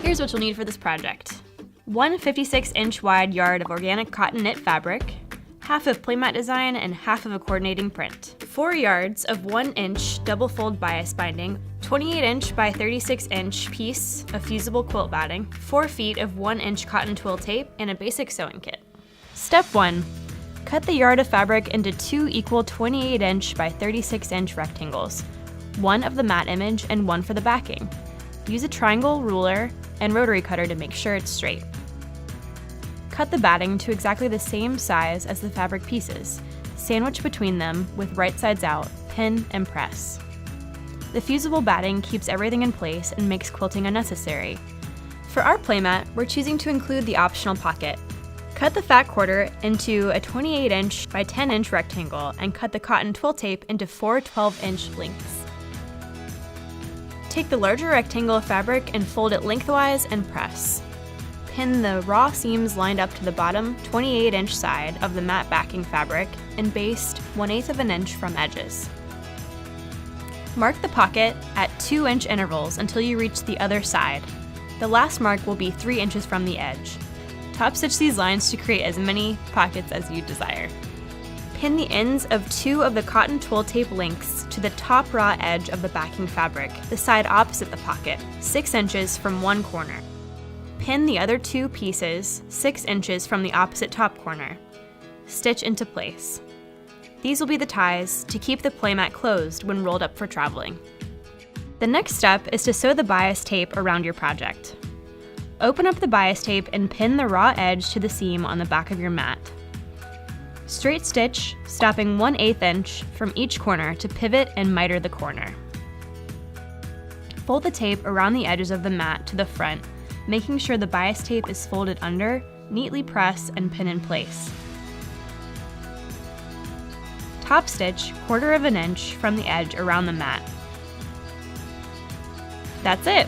Here's what you'll need for this project. 1 56-inch wide yard of organic cotton knit fabric, half of playmat design and half of a coordinating print. 4 yards of 1-inch double fold bias binding, 28-inch by 36-inch piece of Fusible quilt batting, 4 feet of 1-inch cotton twill tape, and a basic sewing kit. Step 1. Cut the yard of fabric into 2 equal 28-inch by 36-inch rectangles, one of the mat image and one for the backing. Use a triangle, ruler, and rotary cutter to make sure it's straight. Cut the batting to exactly the same size as the fabric pieces. Sandwich between them with right sides out, pin and press. The Fusible batting keeps everything in place and makes quilting unnecessary. For our playmat, we're choosing to include the optional pocket. Cut the fat quarter into a 28-inch by 10-inch rectangle and cut the cotton twill tape into 4 12-inch lengths. Take the larger rectangle of fabric and fold it lengthwise and press. Pin the raw seams lined up to the bottom 28-inch side of the mat backing fabric and baste 1/8 of an inch from edges. Mark the pocket at 2-inch intervals until you reach the other side. The last mark will be 3 inches from the edge. Top stitch these lines to create as many pockets as you desire. Pin the ends of 2 of the cotton twill tape links to the top raw edge of the backing fabric, the side opposite the pocket, 6 inches from one corner. Pin the other 2 pieces 6 inches from the opposite top corner. Stitch into place. These will be the ties to keep the playmat closed when rolled up for traveling. The next step is to sew the bias tape around your project. Open up the bias tape and pin the raw edge to the seam on the back of your mat. Straight stitch, stopping 1/8 inch from each corner to pivot and miter the corner. Fold the tape around the edges of the mat to the front, making sure the bias tape is folded under, neatly press and pin in place. Top stitch 1/4 inch from the edge around the mat. That's it!